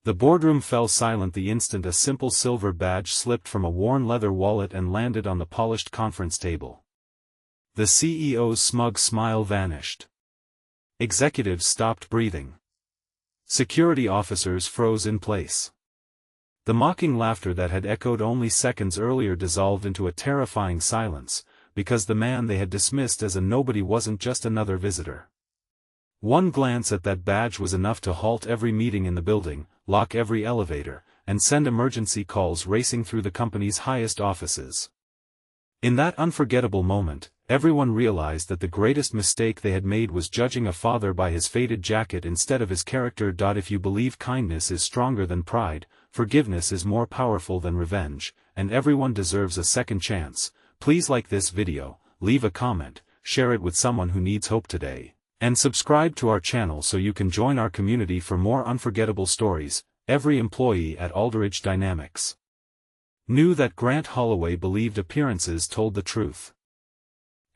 The boardroom fell silent the instant a simple silver badge slipped from a worn leather wallet and landed on the polished conference table. The CEO's smug smile vanished. Executives stopped breathing. Security officers froze in place. The mocking laughter that had echoed only seconds earlier dissolved into a terrifying silence, because the man they had dismissed as a nobody wasn't just another visitor. One glance at that badge was enough to halt every meeting in the building, lock every elevator, and send emergency calls racing through the company's highest offices. In that unforgettable moment, everyone realized that the greatest mistake they had made was judging a father by his faded jacket instead of his character. If you believe kindness is stronger than pride, forgiveness is more powerful than revenge, and everyone deserves a second chance, please like this video, leave a comment, share it with someone who needs hope today, and subscribe to our channel so you can join our community for more unforgettable stories. Every employee at Aldridge Dynamics knew that Grant Holloway believed appearances told the truth.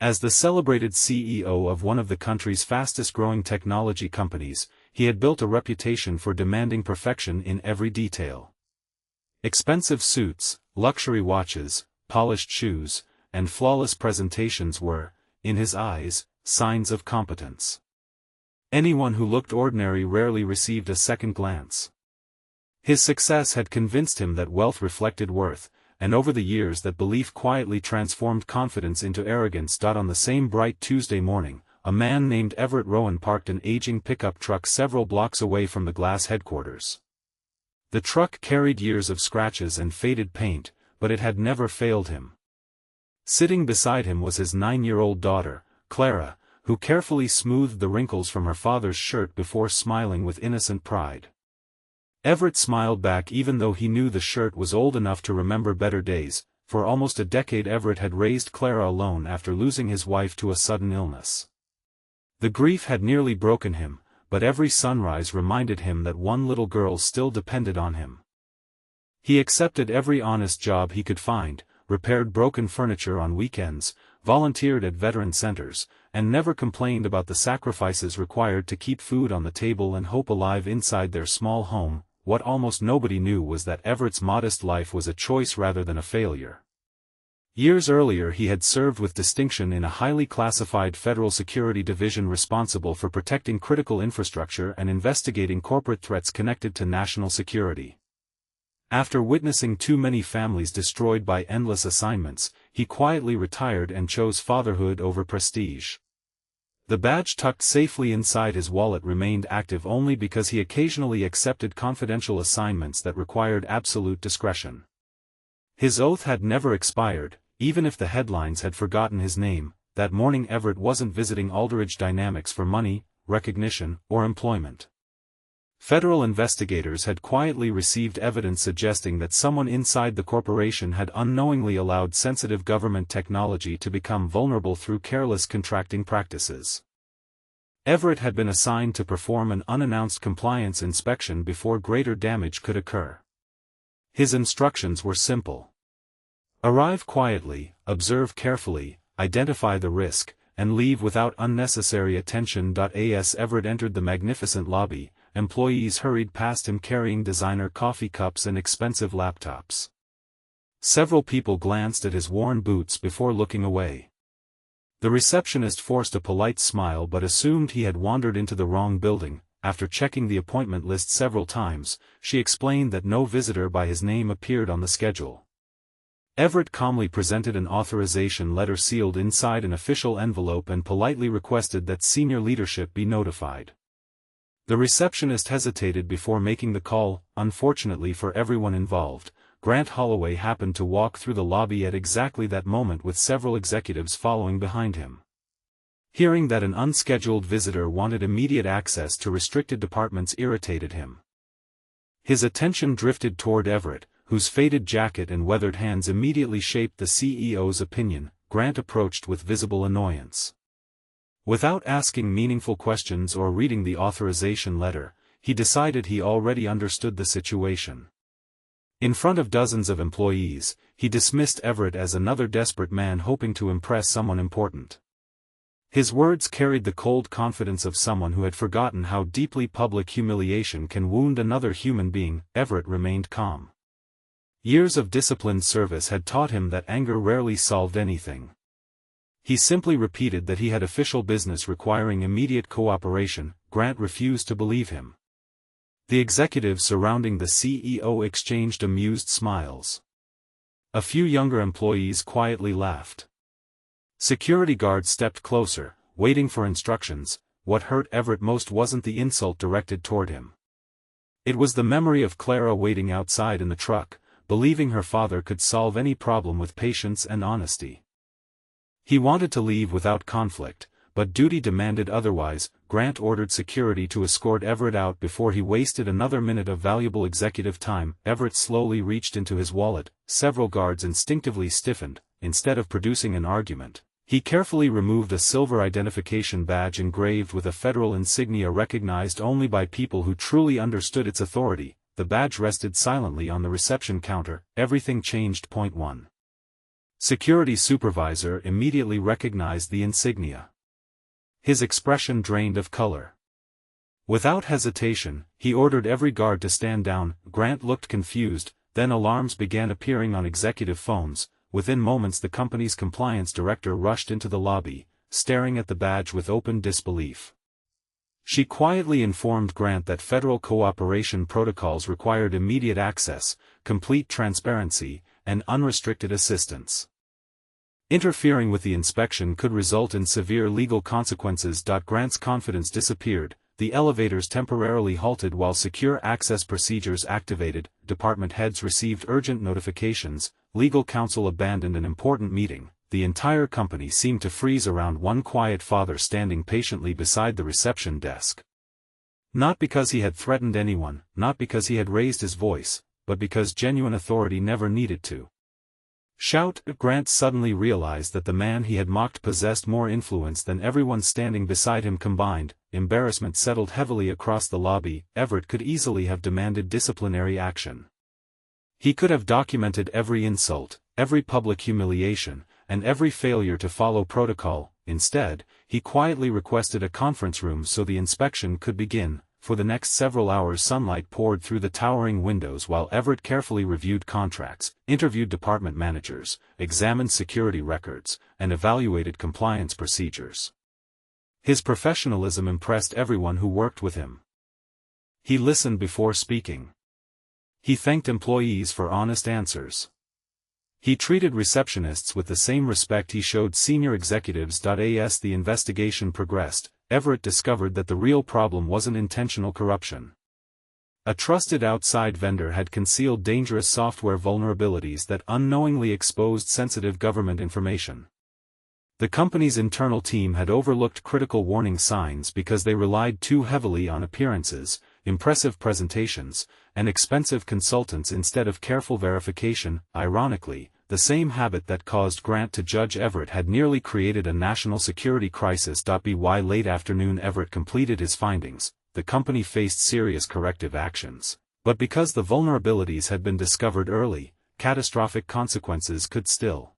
As the celebrated CEO of one of the country's fastest-growing technology companies, he had built a reputation for demanding perfection in every detail. Expensive suits, luxury watches, polished shoes, and flawless presentations were, in his eyes, signs of competence. Anyone who looked ordinary rarely received a second glance. His success had convinced him that wealth reflected worth, and over the years that belief quietly transformed confidence into arrogance. On the same bright Tuesday morning, a man named Everett Rowan parked an aging pickup truck several blocks away from the glass headquarters. The truck carried years of scratches and faded paint, but it had never failed him. Sitting beside him was his 9-year-old daughter, Clara, who carefully smoothed the wrinkles from her father's shirt before smiling with innocent pride. Everett smiled back even though he knew the shirt was old enough to remember better days. For almost a decade Everett had raised Clara alone after losing his wife to a sudden illness. The grief had nearly broken him, but every sunrise reminded him that one little girl still depended on him. He accepted every honest job he could find, repaired broken furniture on weekends, volunteered at veteran centers, and never complained about the sacrifices required to keep food on the table and hope alive inside their small home. What almost nobody knew was that Everett's modest life was a choice rather than a failure. Years earlier he had served with distinction in a highly classified federal security division responsible for protecting critical infrastructure and investigating corporate threats connected to national security. After witnessing too many families destroyed by endless assignments, he quietly retired and chose fatherhood over prestige. The badge tucked safely inside his wallet remained active only because he occasionally accepted confidential assignments that required absolute discretion. His oath had never expired, even if the headlines had forgotten his name. That morning Everett wasn't visiting Aldridge Dynamics for money, recognition, or employment. Federal investigators had quietly received evidence suggesting that someone inside the corporation had unknowingly allowed sensitive government technology to become vulnerable through careless contracting practices. Everett had been assigned to perform an unannounced compliance inspection before greater damage could occur. His instructions were simple. Arrive quietly, observe carefully, identify the risk, and leave without unnecessary attention. As Everett entered the magnificent lobby, employees hurried past him carrying designer coffee cups and expensive laptops. Several people glanced at his worn boots before looking away. The receptionist forced a polite smile but assumed he had wandered into the wrong building. After checking the appointment list several times, she explained that no visitor by his name appeared on the schedule. Everett calmly presented an authorization letter sealed inside an official envelope and politely requested that senior leadership be notified. The receptionist hesitated before making the call. Unfortunately for everyone involved, Grant Holloway happened to walk through the lobby at exactly that moment with several executives following behind him. Hearing that an unscheduled visitor wanted immediate access to restricted departments irritated him. His attention drifted toward Everett, whose faded jacket and weathered hands immediately shaped the CEO's opinion. Grant approached with visible annoyance. Without asking meaningful questions or reading the authorization letter, he decided he already understood the situation. In front of dozens of employees, he dismissed Everett as another desperate man hoping to impress someone important. His words carried the cold confidence of someone who had forgotten how deeply public humiliation can wound another human being. Everett remained calm. Years of disciplined service had taught him that anger rarely solved anything. He simply repeated that he had official business requiring immediate cooperation. Grant refused to believe him. The executives surrounding the CEO exchanged amused smiles. A few younger employees quietly laughed. Security guards stepped closer, waiting for instructions. What hurt Everett most wasn't the insult directed toward him. It was the memory of Clara waiting outside in the truck, believing her father could solve any problem with patience and honesty. He wanted to leave without conflict, but duty demanded otherwise. Grant ordered security to escort Everett out before he wasted another minute of valuable executive time. Everett slowly reached into his wallet. Several guards instinctively stiffened. Instead of producing an argument, he carefully removed a silver identification badge engraved with a federal insignia recognized only by people who truly understood its authority. The badge rested silently on the reception counter. Everything changed. Point 1. Security supervisor immediately recognized the insignia. His expression drained of color. Without hesitation, he ordered every guard to stand down. Grant looked confused, then alarms began appearing on executive phones. Within moments the company's compliance director rushed into the lobby, staring at the badge with open disbelief. She quietly informed Grant that federal cooperation protocols required immediate access, complete transparency, and unrestricted assistance. Interfering with the inspection could result in severe legal consequences. Grant's confidence disappeared. The elevators temporarily halted while secure access procedures activated. Department heads received urgent notifications. Legal counsel abandoned an important meeting. The entire company seemed to freeze around one quiet father standing patiently beside the reception desk. Not because he had threatened anyone, not because he had raised his voice, but because genuine authority never needed to shout. Grant suddenly realized that the man he had mocked possessed more influence than everyone standing beside him combined. Embarrassment settled heavily across the lobby. Everett could easily have demanded disciplinary action. He could have documented every insult, every public humiliation, and every failure to follow protocol. Instead, he quietly requested a conference room so the inspection could begin. For the next several hours sunlight poured through the towering windows while Everett carefully reviewed contracts, interviewed department managers, examined security records, and evaluated compliance procedures. His professionalism impressed everyone who worked with him. He listened before speaking. He thanked employees for honest answers. He treated receptionists with the same respect he showed senior executives. As the investigation progressed, Everett discovered that the real problem wasn't intentional corruption. A trusted outside vendor had concealed dangerous software vulnerabilities that unknowingly exposed sensitive government information. The company's internal team had overlooked critical warning signs because they relied too heavily on appearances, impressive presentations, and expensive consultants instead of careful verification. Ironically, the same habit that caused Grant to judge Everett had nearly created a national security crisis. By late afternoon Everett completed his findings. The company faced serious corrective actions, but because the vulnerabilities had been discovered early, catastrophic consequences could still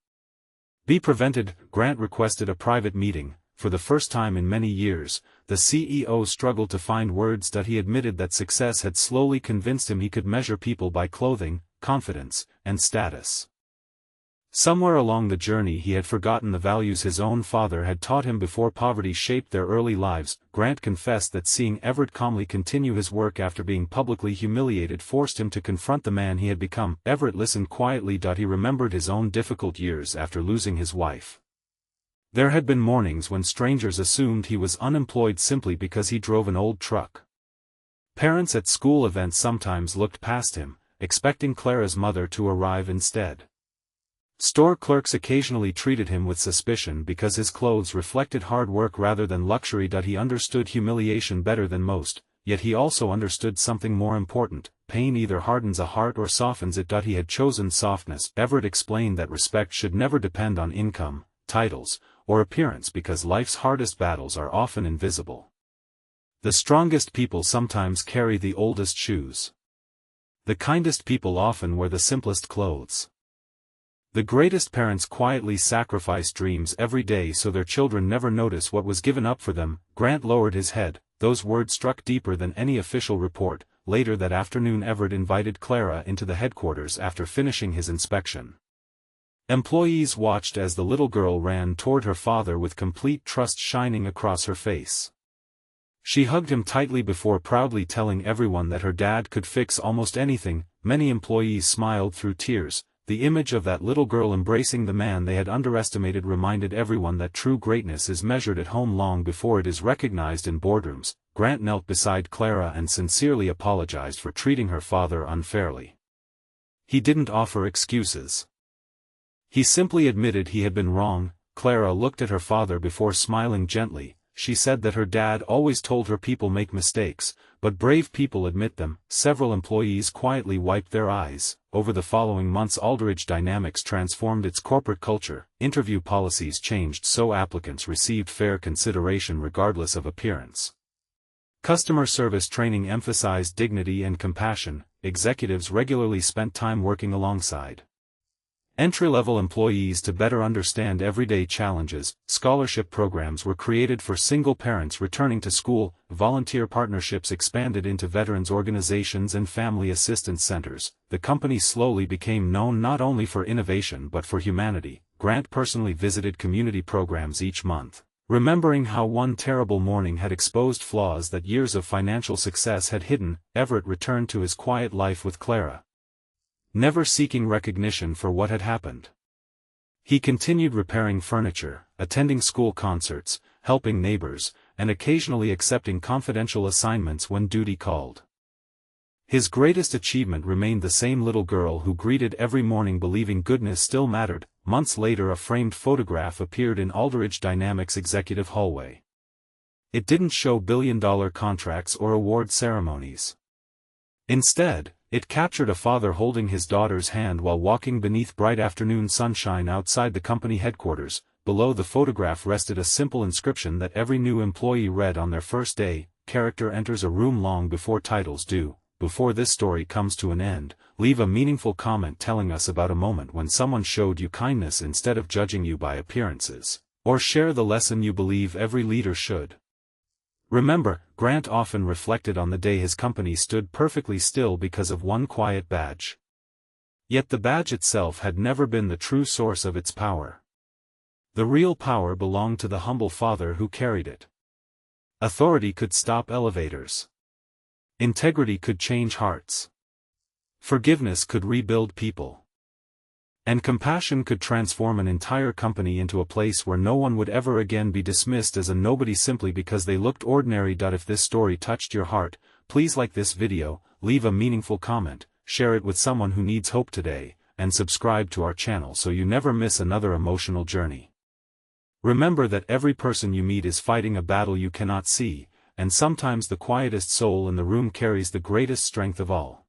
be prevented. Grant requested a private meeting. For the first time in many years, the CEO struggled to find words. He admitted that success had slowly convinced him he could measure people by clothing, confidence, and status. Somewhere along the journey he had forgotten the values his own father had taught him before poverty shaped their early lives. Grant confessed that seeing Everett calmly continue his work after being publicly humiliated forced him to confront the man he had become. Everett listened quietly. He remembered his own difficult years after losing his wife. There had been mornings when strangers assumed he was unemployed simply because he drove an old truck. Parents at school events sometimes looked past him, expecting Clara's mother to arrive instead. Store clerks occasionally treated him with suspicion because his clothes reflected hard work rather than luxury. He understood humiliation better than most, yet he also understood something more important: pain either hardens a heart or softens it. He had chosen softness. Everett explained that respect should never depend on income, titles, or appearance because life's hardest battles are often invisible. The strongest people sometimes carry the oldest shoes. The kindest people often wear the simplest clothes. The greatest parents quietly sacrifice dreams every day so their children never notice what was given up for them. Grant lowered his head. Those words struck deeper than any official report. Later that afternoon, Everett invited Clara into the headquarters after finishing his inspection. Employees watched as the little girl ran toward her father with complete trust shining across her face. She hugged him tightly before proudly telling everyone that her dad could fix almost anything. Many employees smiled through tears. The image of that little girl embracing the man they had underestimated reminded everyone that true greatness is measured at home long before it is recognized in boardrooms. Grant knelt beside Clara and sincerely apologized for treating her father unfairly. He didn't offer excuses. He simply admitted he had been wrong. Clara looked at her father before smiling gently. She said that her dad always told her people make mistakes, but brave people admit them. Several employees quietly wiped their eyes. Over the following months, Aldrich Dynamics transformed its corporate culture. Interview policies changed so applicants received fair consideration regardless of appearance. Customer service training emphasized dignity and compassion. Executives regularly spent time working alongside entry-level employees to better understand everyday challenges. Scholarship programs were created for single parents returning to school. Volunteer partnerships expanded into veterans organizations and family assistance centers. The company slowly became known not only for innovation but for humanity. Grant personally visited community programs each month, remembering how one terrible morning had exposed flaws that years of financial success had hidden. Everett returned to his quiet life with Clara, never seeking recognition for what had happened. He continued repairing furniture, attending school concerts, helping neighbors, and occasionally accepting confidential assignments when duty called. His greatest achievement remained the same little girl who greeted every morning believing goodness still mattered. Months later, a framed photograph appeared in Aldrich Dynamics' executive hallway. It didn't show billion-dollar contracts or award ceremonies. Instead, it captured a father holding his daughter's hand while walking beneath bright afternoon sunshine outside the company headquarters. Below the photograph rested a simple inscription that every new employee read on their first day: "Character enters a room long before titles do." Before this story comes to an end, leave a meaningful comment telling us about a moment when someone showed you kindness instead of judging you by appearances, or share the lesson you believe every leader should. Remember, Grant often reflected on the day his company stood perfectly still because of one quiet badge. Yet the badge itself had never been the true source of its power. The real power belonged to the humble father who carried it. Authority could stop elevators. Integrity could change hearts. Forgiveness could rebuild people. And compassion could transform an entire company into a place where no one would ever again be dismissed as a nobody simply because they looked ordinary. If this story touched your heart, please like this video, leave a meaningful comment, share it with someone who needs hope today, and subscribe to our channel so you never miss another emotional journey. Remember that every person you meet is fighting a battle you cannot see, and sometimes the quietest soul in the room carries the greatest strength of all.